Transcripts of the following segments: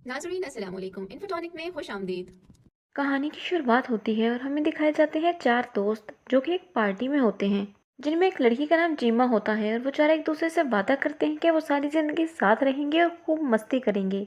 नाजरीन अस्सलाम वालेकुम। इन्फोटॉनिक में खुश आमदीद। कहानी की शुरुआत होती है और हमें दिखाए जाते हैं चार दोस्त जो कि एक पार्टी में होते हैं, जिनमें एक लड़की का नाम जीमा होता है और वो चार एक दूसरे से वादा करते हैं कि वो सारी जिंदगी साथ रहेंगे और खूब मस्ती करेंगे।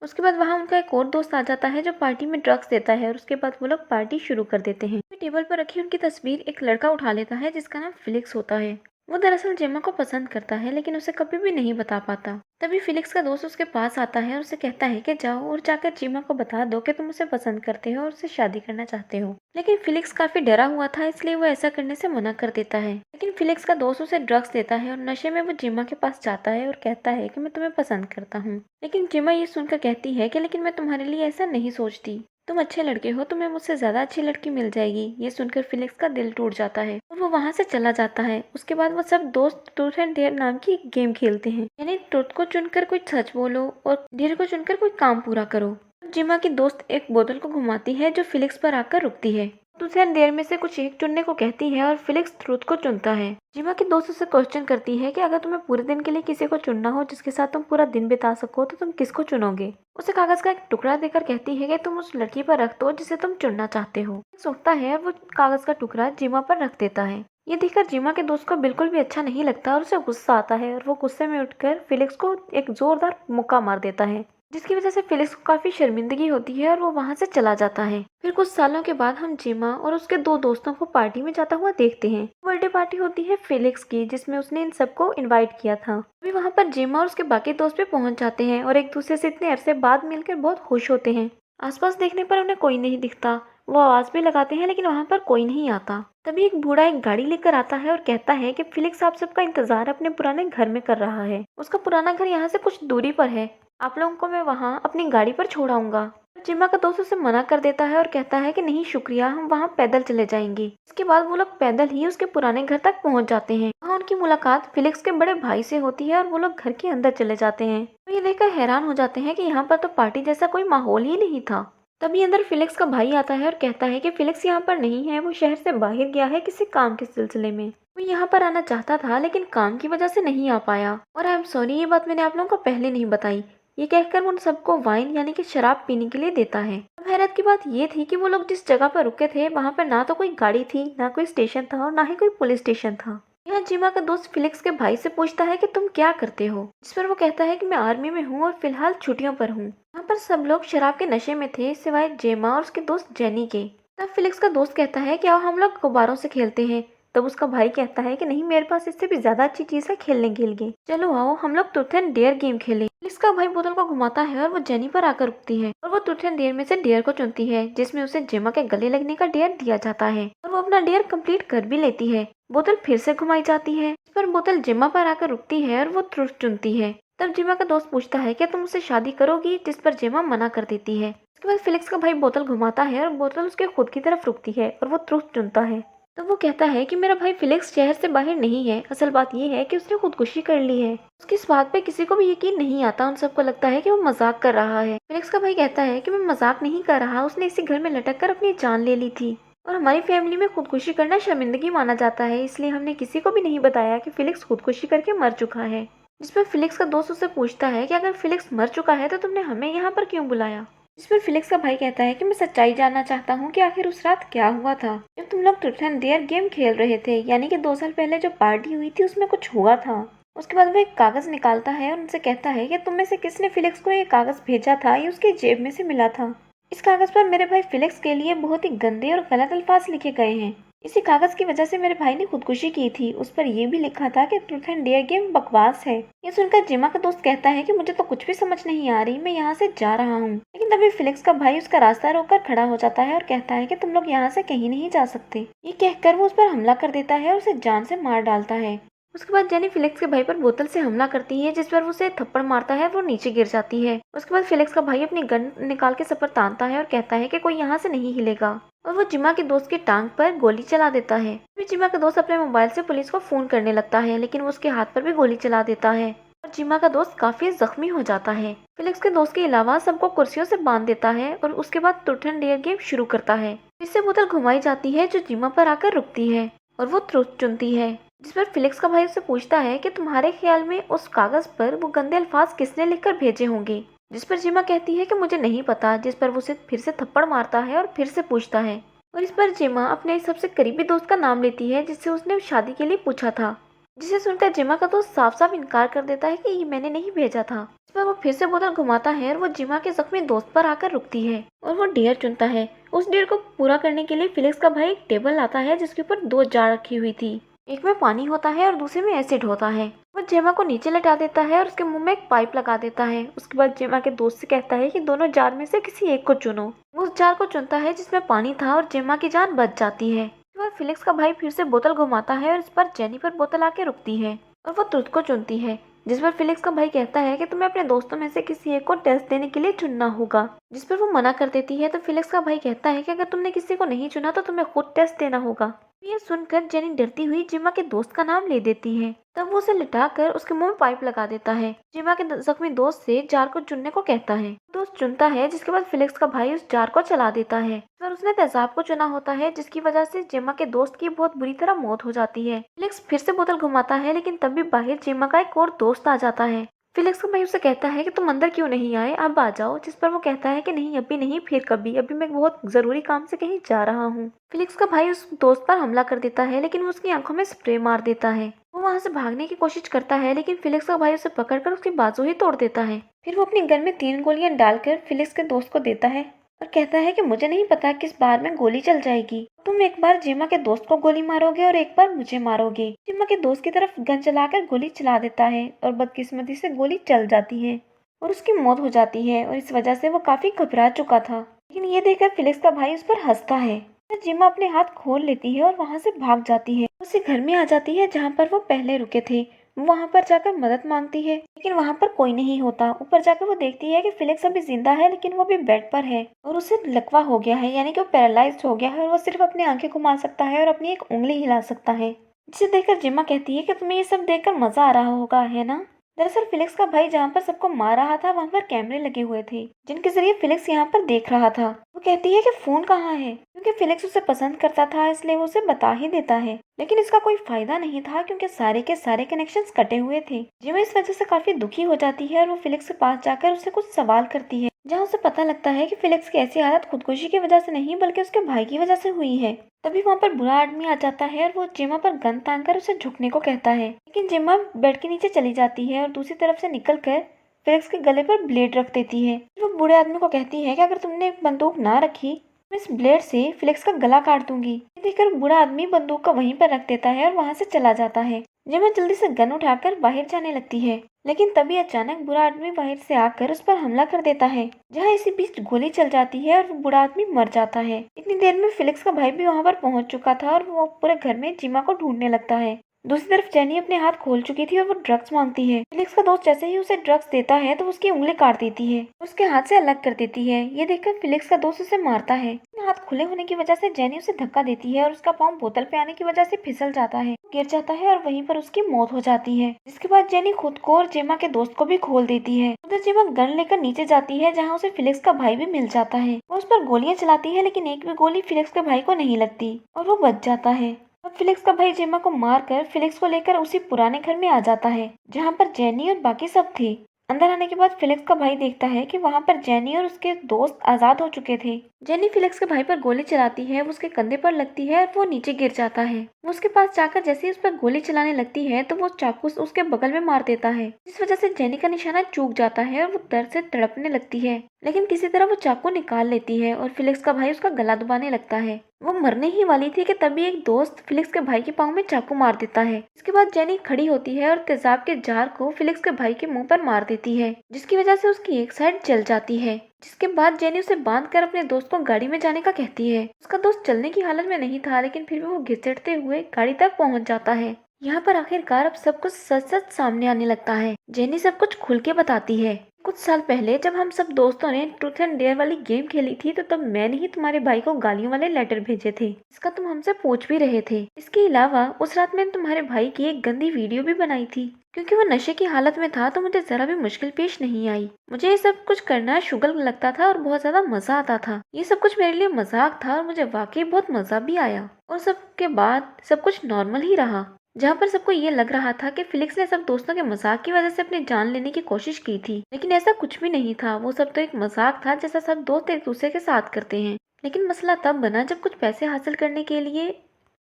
उसके बाद वहाँ उनका एक और दोस्त आ जाता है जो पार्टी में ड्रग्स देता है और उसके बाद वो लोग पार्टी शुरू कर देते हैं। टेबल पर रखी उनकी तस्वीर एक लड़का उठा लेता है जिसका नाम फिलिक्स होता है। वो दरअसल जेमा को पसंद करता है लेकिन उसे कभी भी नहीं बता पाता। तभी फिलिक्स का दोस्त उसके पास आता है और उसे कहता है कि जाओ और जाकर जीमा को बता दो कि तुम उसे पसंद करते हो और उससे शादी करना चाहते हो। लेकिन फिलिक्स काफी डरा हुआ था इसलिए वो ऐसा करने से मना कर देता है। लेकिन फिलिक्स का दोस्त उसे ड्रग्स देता है और नशे में वो जिमा के पास जाता है और कहता है कि मैं तुम्हें पसंद करता हूँ। लेकिन जिमा ये सुनकर कहती है कि लेकिन मैं तुम्हारे लिए ऐसा नहीं सोचती, तुम अच्छे लड़के हो, तुम्हें मुझसे ज्यादा अच्छी लड़की मिल जाएगी। ये सुनकर फिलिक्स का दिल टूट जाता है और वो वहां से चला जाता है। उसके बाद वो सब दोस्त ट्रूथ एंड डेयर नाम की एक गेम खेलते हैं, यानी ट्रुथ को चुनकर कोई सच बोलो और डेयर को चुनकर कोई काम पूरा करो। जिमा की दोस्त एक बोतल को घुमाती है जो फिलिक्स पर आकर रुकती है। ट्रूथ एंड डेयर में से कुछ एक चुनने को कहती है और फिलिक्स ट्रुथ को चुनता है। जिमा की दोस्त उसे क्वेश्चन करती है कि अगर तुम्हें पूरे दिन के लिए किसी को चुनना हो जिसके साथ तुम पूरा दिन बिता सको तो तुम किसको चुनोगे। उसे कागज का एक टुकड़ा देकर कहती है कि तुम उस लड़की पर रख दो जिसे तुम चुनना चाहते हो। सोचता है और वो कागज का टुकड़ा जिमा पर रख देता है। ये देखकर जिमा के दोस्त को बिल्कुल भी अच्छा नहीं लगता और उसे गुस्सा आता है और वो गुस्से में उठकर फिलिक्स को एक जोरदार मुक्का मार देता है, जिसकी वजह से फिलिक्स को काफी शर्मिंदगी होती है और वो वहां से चला जाता है। फिर कुछ सालों के बाद हम जिमा और उसके दो दोस्तों को पार्टी में जाता हुआ देखते हैं। बर्थडे पार्टी होती है फिलिक्स की जिसमें उसने इन सबको इनवाइट किया था। अभी वहां पर जिमा और उसके बाकी दोस्त भी पहुंच जाते हैं और एक दूसरे से इतने अरसे बाद मिलकर बहुत खुश होते हैं। आसपास देखने पर उन्हें कोई नहीं दिखता। वो आवाज भी लगाते हैं लेकिन वहां पर कोई नहीं आता। तभी एक बूढ़ा एक गाड़ी लेकर आता है और कहता है कि फिलिक्स आप सबका इंतजार अपने पुराने घर में कर रहा है। उसका पुराना घर यहाँ से कुछ दूरी पर है, आप लोगों को मैं वहाँ अपनी गाड़ी पर छोड़ाऊंगा। जिमा का दोस्त उसे मना कर देता है और कहता है कि नहीं शुक्रिया, हम वहाँ पैदल चले जाएंगे। इसके बाद वो लोग पैदल ही उसके पुराने घर तक पहुँच जाते हैं। वहाँ उनकी मुलाकात फिलिक्स के बड़े भाई से होती है और वो लोग घर के अंदर चले जाते हैं। तो ये देखकर हैरान हो जाते हैं कि यहाँ पर तो पार्टी जैसा कोई माहौल ही नहीं था। तभी अंदर फिलिक्स का भाई आता है और कहता है कि फिलिक्स यहाँ पर नहीं है, वो शहर से बाहर गया है किसी काम के सिलसिले में। वो यहाँ पर आना चाहता था लेकिन काम की वजह से नहीं आ पाया और आई एम सॉरी, ये बात मैंने आप लोगों को पहले नहीं बताई। ये कहकर वो उन सबको वाइन यानी कि शराब पीने के लिए देता है। अब हैरत की बात ये थी कि वो लोग जिस जगह पर रुके थे वहाँ पर ना तो कोई गाड़ी थी, ना कोई स्टेशन था और ना ही कोई पुलिस स्टेशन था। यहाँ जिमा का दोस्त फिलिक्स के भाई से पूछता है कि तुम क्या करते हो, जिस पर वो कहता है कि मैं आर्मी में हूँ और फिलहाल छुट्टियों पर हूँ। यहाँ पर सब लोग शराब के नशे में थे सिवाय जेमा और उसके दोस्त जेनी के। तब फिलिक्स का दोस्त कहता है कि आओ हम लोग गुब्बारों से खेलते हैं। तब उसका भाई कहता है कि नहीं, मेरे पास इससे भी ज्यादा अच्छी चीज है खेलने के लिए, चलो आओ हम लोग ट्रूथ एंड डेयर गेम खेलें। इसका भाई बोतल को घुमाता है और वो जेनी पर आकर रुकती है और वो ट्रूथ एंड डेयर में से डेयर को चुनती है जिसमें उसे जेमा के गले लगने का डेयर दिया जाता है और वो अपना डेयर कंप्लीट कर भी लेती है। बोतल फिर से घुमाई जाती है, इस पर बोतल जेमा पर आकर रुकती है और वो ट्रूथ चुनती है। तब जेमा का दोस्त पूछता है कि तुम उससे शादी करोगी, जिस पर जेमा मना कर देती है। उसके बाद फिलिक्स का भाई बोतल घुमाता है और बोतल उसके खुद की तरफ रुकती है और वो ट्रूथ चुनता है। तो वो कहता है कि मेरा भाई फिलिक्स शहर से बाहर नहीं है, असल बात ये है कि उसने खुदकुशी कर ली है। उसकी इस बात पे किसी को भी यकीन नहीं आता, उन सबको लगता है कि वो मजाक कर रहा है। फिलिक्स का भाई कहता है कि मैं मजाक नहीं कर रहा, उसने इसी घर में लटक कर अपनी जान ले ली थी और हमारी फैमिली में खुदकुशी करना शर्मिंदगी माना जाता है, इसलिए हमने किसी को भी नहीं बताया कि फिलिक्स खुदकुशी करके मर चुका है। जिस पर फिलिक्स का दोस्त उससे पूछता है कि अगर फिलिक्स मर चुका है तो तुमने हमें यहाँ पर क्यों बुलाया। इस पर फिलिक्स का भाई कहता है कि मैं सच्चाई जानना चाहता हूँ कि आखिर उस रात क्या हुआ था जब तुम लोग ट्रूथ एंड डेयर गेम खेल रहे थे, यानी कि 2 साल पहले जो पार्टी हुई थी उसमें कुछ हुआ था। उसके बाद वो एक कागज निकालता है और उनसे कहता है कि तुम में से किसने फिलिक्स को ये कागज भेजा था, ये उसकी जेब में से मिला था। इस कागज पर मेरे भाई फिलिक्स के लिए बहुत ही गंदे और गलत अल्फाज लिखे गए हैं। इसी कागज की वजह से मेरे भाई ने खुदकुशी की थी, उस पर यह भी लिखा था कि ट्रूथ एंड डेयर गेम बकवास है। ये सुनकर जिमा का दोस्त कहता है कि मुझे तो कुछ भी समझ नहीं आ रही, मैं यहाँ से जा रहा हूँ। लेकिन तभी फिलिक्स का भाई उसका रास्ता रोककर खड़ा हो जाता है और कहता है कि तुम लोग यहाँ से कहीं नहीं जा सकते। ये कहकर वो उस पर हमला कर देता है और उसे जान से मार डालता है। उसके बाद जेनी फिलिक्स के भाई पर बोतल से हमला करती है जिस पर वो उसे थप्पड़ मारता है, वो नीचे गिर जाती है। उसके बाद फिलिक्स का भाई अपनी गन निकाल के सब पर तानता है और कहता है कि कोई यहाँ से नहीं हिलेगा और वो जिमा के दोस्त की टांग पर गोली चला देता है। फिर जिमा का दोस्त अपने मोबाइल से पुलिस को फोन करने लगता है लेकिन वो उसके हाथ पर भी गोली चला देता है और जिमा का दोस्त काफी जख्मी हो जाता है। फिलिक्स के दोस्त के अलावा सबको कुर्सियों से बांध देता है और उसके बाद ट्रूथ एंड डेयर गेम शुरू करता है। इससे बोतल घुमाई जाती है जो जिमा पर आकर रुकती है और वो ट्रूथ चुनती है, जिस पर फिलिक्स का भाई उससे पूछता है कि तुम्हारे ख्याल में उस कागज पर वो गंदे अल्फाज किसने लिखकर भेजे होंगे जिस पर जिमा कहती है कि मुझे नहीं पता, जिस पर वो उसे फिर से थप्पड़ मारता है और फिर से पूछता है। और इस पर जिमा अपने सबसे करीबी दोस्त का नाम लेती है जिससे उसने शादी के लिए पूछा था, जिसे सुनकर जिमा का दोस्त साफ साफ इनकार कर देता है कि ये मैंने नहीं भेजा था। इस पर वो फिर से बोतल घुमाता है और वो जिमा के जख्मी दोस्त पर आकर रुकती है और वो डेयर चुनता है। उस डेयर को पूरा करने के लिए फिलिक्स का भाई एक टेबल लाता है जिसके ऊपर 2 जार रखी हुई थी। एक में पानी होता है और दूसरे में एसिड होता है। वो जेमा को नीचे लटा देता है और उसके मुंह में एक पाइप लगा देता है। उसके बाद जेमा के दोस्त से कहता है कि दोनों जार में से किसी एक को चुनो। वो उस जार को चुनता है जिसमें पानी था और जेमा की जान बच जाती है। उसके बाद फिलिक्स का भाई फिर से बोतल घुमाता है और इस पर जेनिफर बोतल आके रुकती है और वो तुझ को चुनती है, जिस पर फिलिक्स का भाई कहता है कि तुम्हें अपने दोस्तों में से किसी एक को टेस्ट देने के लिए चुनना होगा, जिस पर वो मना कर देती है। तो फिलिक्स का भाई कहता है कि अगर तुमने किसी को नहीं चुना तो तुम्हें खुद टेस्ट देना होगा। ये सुनकर जेनी डरती हुई जिमा के दोस्त का नाम ले देती है। तब वो उसे लिटाकर उसके मुंह में पाइप लगा देता है। जिमा के जख्मी दोस्त से जार को चुनने को कहता है। दोस्त चुनता है जिसके बाद फिलिक्स का भाई उस जार को चला देता है। पर उसने तेजाब को चुना होता है जिसकी वजह से जिमा के दोस्त की बहुत बुरी तरह मौत हो जाती है। फिलिक्स फिर से बोतल घुमाता है लेकिन तब भी बाहर जिमा का एक और दोस्त आ जाता है। फिलिक्स का भाई उसे कहता है कि तुम अंदर क्यों नहीं आए, अब आ जाओ। जिस पर वो कहता है कि नहीं, अभी नहीं, फिर कभी, अभी मैं बहुत जरूरी काम से कहीं जा रहा हूँ। फिलिक्स का भाई उस दोस्त पर हमला कर देता है लेकिन वो उसकी आंखों में स्प्रे मार देता है। वो वहाँ से भागने की कोशिश करता है लेकिन फिलिक्स का भाई उसे पकड़कर उसकी बाजू ही तोड़ देता है। फिर वो अपनी गन में 3 गोलियां डालकर फिलिक्स के दोस्त को देता है और कहता है कि मुझे नहीं पता किस बार में गोली चल जाएगी, तुम एक बार जिमा के दोस्त को गोली मारोगे और एक बार मुझे मारोगे। जिमा के दोस्त की तरफ गन चलाकर गोली चला देता है और बदकिस्मती से गोली चल जाती है और उसकी मौत हो जाती है और इस वजह से वो काफी घबरा चुका था। लेकिन ये देखकर फिलिक्स का भाई उस पर हंसता है। जिमा अपने हाथ खोल लेती है और वहाँ से भाग जाती है। उसी घर में आ जाती है जहाँ पर वो पहले रुके थे। वो वहाँ पर जाकर मदद मांगती है लेकिन वहाँ पर कोई नहीं होता। ऊपर जाकर वो देखती है कि फिलिक्स अभी जिंदा है लेकिन वो भी बेड पर है और उसे लकवा हो गया है, यानी कि वो पैरालाइज्ड हो गया है और वो सिर्फ अपनी आंखें घुमा सकता है और अपनी एक उंगली हिला सकता है। जिसे देखकर जिमा कहती है कि तुम्हें ये सब देखकर मजा आ रहा होगा, है ना। दरअसल फिलिक्स का भाई जहाँ पर सबको मार रहा था वहाँ पर कैमरे लगे हुए थे जिनके जरिए फिलिक्स यहाँ पर देख रहा था। वो कहती है कि फोन कहाँ है, क्योंकि फिलिक्स उसे पसंद करता था इसलिए वो उसे बता ही देता है। लेकिन इसका कोई फायदा नहीं था क्योंकि सारे के सारे कनेक्शंस कटे हुए थे। जिमा इस वजह से काफी दुखी हो जाती है और वो फिलिक्स के पास जाकर उसे कुछ सवाल करती है, जहाँ उसे पता लगता है कि फिलिक्स की ऐसी हालत खुदकुशी की वजह से नहीं बल्कि उसके भाई की वजह से हुई है। तभी वहाँ पर बुरा आदमी आ जाता है और वो जिमा पर गन तानकर उसे झुकने को कहता है, लेकिन जिमा बेड के नीचे चली जाती है और दूसरी तरफ से निकलकर फिलिक्स के गले पर ब्लेड रख देती है। वो बूढ़े आदमी को कहती है कि अगर तुमने बंदूक ना रखी तो इस ब्लेड से फिलिक्स का गला काट दूंगी। देखकर बूढ़ा आदमी बंदूक का वहीं पर रख देता है और वहाँ से चला जाता है। जिमा जल्दी से गन उठाकर बाहर जाने लगती है लेकिन तभी अचानक बुरा आदमी बाहर से आकर उस पर हमला कर देता है, जहाँ इसी बीच गोली चल जाती है और वो बुरा आदमी मर जाता है। इतनी देर में फिलिक्स का भाई भी वहाँ पर पहुंच चुका था और वो पूरे घर में जिमा को ढूंढने लगता है। दूसरी तरफ जेनी अपने हाथ खोल चुकी थी और वो ड्रग्स मांगती है। फिलिक्स का दोस्त जैसे ही उसे ड्रग्स देता है तो उसकी उंगली काट देती है, उसके हाथ से अलग कर देती है। ये देखकर फिलिक्स का दोस्त उसे मारता है। हाथ खुले होने की वजह से जेनी उसे धक्का देती है और उसका पाँव बोतल पे आने की वजह से फिसल जाता है, गिर जाता है और वहीं पर उसकी मौत हो जाती है। जिसके बाद जेनी खुद को और जिमा के दोस्त को भी खोल देती है। उधर जिमा गन लेकर नीचे जाती है जहाँ उसे फिलिक्स का भाई भी मिल जाता है। वो उस पर गोलियां चलाती है लेकिन एक भी गोली फिलिक्स के भाई को नहीं लगती और वो बच जाता है। अब फिलिक्स का भाई जिमा को मारकर फिलिक्स को लेकर उसी पुराने घर में आ जाता है जहाँ पर जेनी और बाकी सब थे। अंदर आने के बाद फिलिक्स का भाई देखता है कि वहाँ पर जेनी और उसके दोस्त आजाद हो चुके थे। जेनी फिलिक्स के भाई पर गोली चलाती है, वो उसके कंधे पर लगती है और वो नीचे गिर जाता है। वो उसके पास जाकर जैसे ही उस पर गोली चलाने लगती है तो वो चाकू से उसके बगल में मार देता है, जिस वजह से जेनी का निशाना चूक जाता है और वो दर्द से तड़पने लगती है। लेकिन किसी तरह वो चाकू निकाल लेती है और फिलिक्स का भाई उसका गला दबाने लगता है। वो मरने ही वाली थी कि तभी एक दोस्त फिलिक्स के भाई के पाँव में चाकू मार देता है। इसके बाद जेनी खड़ी होती है और तेजाब के जार को फिलिक्स के भाई के मुंह पर मार देती है, जिसकी वजह से उसकी एक साइड जल जाती है। जिसके बाद जेनी उसे बांधकर अपने दोस्त को गाड़ी में जाने का कहती है। उसका दोस्त चलने की हालत में नहीं था लेकिन फिर भी वो घिसटते हुए गाड़ी तक पहुंच जाता है। यहाँ पर आखिरकार अब सब कुछ सच सच सामने आने लगता है। जेनी सब कुछ खुल के बताती है। कुछ साल पहले जब हम सब दोस्तों ने ट्रूथ एंड डेयर वाली गेम खेली थी तो तब मैंने ही तुम्हारे भाई को गालियों वाले लेटर भेजे थे, इसका तुम हमसे पूछ भी रहे थे। इसके अलावा उस रात मैंने तुम्हारे भाई की एक गंदी वीडियो भी बनाई थी। क्योंकि वो नशे की हालत में था तो मुझे जरा भी मुश्किल पेश नहीं आई। मुझे ये सब कुछ करना शुगल लगता था और बहुत ज्यादा मजा आता था। ये सब कुछ मेरे लिए मजाक था और मुझे वाकई बहुत मजा भी आया और सबके बाद सब कुछ नॉर्मल ही रहा। जहाँ पर सबको ये लग रहा था कि फिलिक्स ने सब दोस्तों के मजाक की वजह से अपनी जान लेने की कोशिश की थी, लेकिन ऐसा कुछ भी नहीं था। वो सब तो एक मजाक था जैसा सब दोस्त एक दूसरे के साथ करते हैं। लेकिन मसला तब बना जब कुछ पैसे हासिल करने के लिए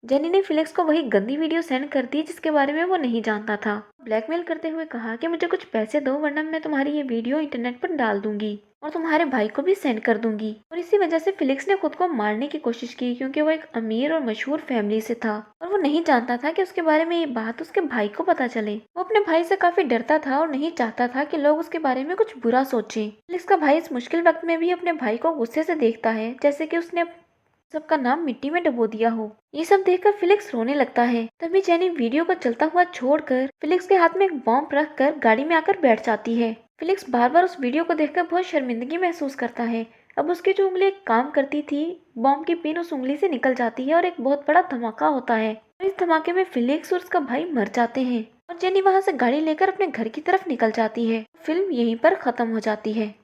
जेनी ने फिलिक्स को वही गंदी वीडियो सेंड कर दी जिसके बारे में वो नहीं जानता था। ब्लैकमेल करते हुए कहा कि मुझे कुछ पैसे दो वरना मैं तुम्हारी ये वीडियो इंटरनेट पर डाल दूंगी और तुम्हारे भाई को भी सेंड कर दूंगी। और इसी वजह से फिलिक्स ने खुद को मारने की कोशिश की, क्योंकि वो एक अमीर और मशहूर फैमिली से था और वो नहीं जानता था कि उसके बारे में ये बात उसके भाई को पता चले। वो अपने भाई से काफी डरता था और नहीं चाहता था कि लोग उसके बारे में कुछ बुरा सोचें। फिलिक्स का भाई इस मुश्किल वक्त में भी अपने भाई को गुस्से से देखता है, जैसे कि उसने सबका नाम मिट्टी में डुबो दिया हो। ये सब देखकर फिलिक्स रोने लगता है। तभी जेनी वीडियो को चलता हुआ छोड़कर फिलिक्स के हाथ में एक बॉम्ब रखकर गाड़ी में आकर बैठ जाती है। फिलिक्स बार बार उस वीडियो को देखकर बहुत शर्मिंदगी महसूस करता है। अब उसकी जो उंगली काम करती थी, बॉम्ब की पिन उस उंगली से निकल जाती है और एक बहुत बड़ा धमाका होता है। और इस धमाके में फिलिक्स और उसका भाई मर जाते हैं और जेनी वहां से गाड़ी लेकर अपने घर की तरफ निकल जाती है। फिल्म यहीं पर खत्म हो जाती है।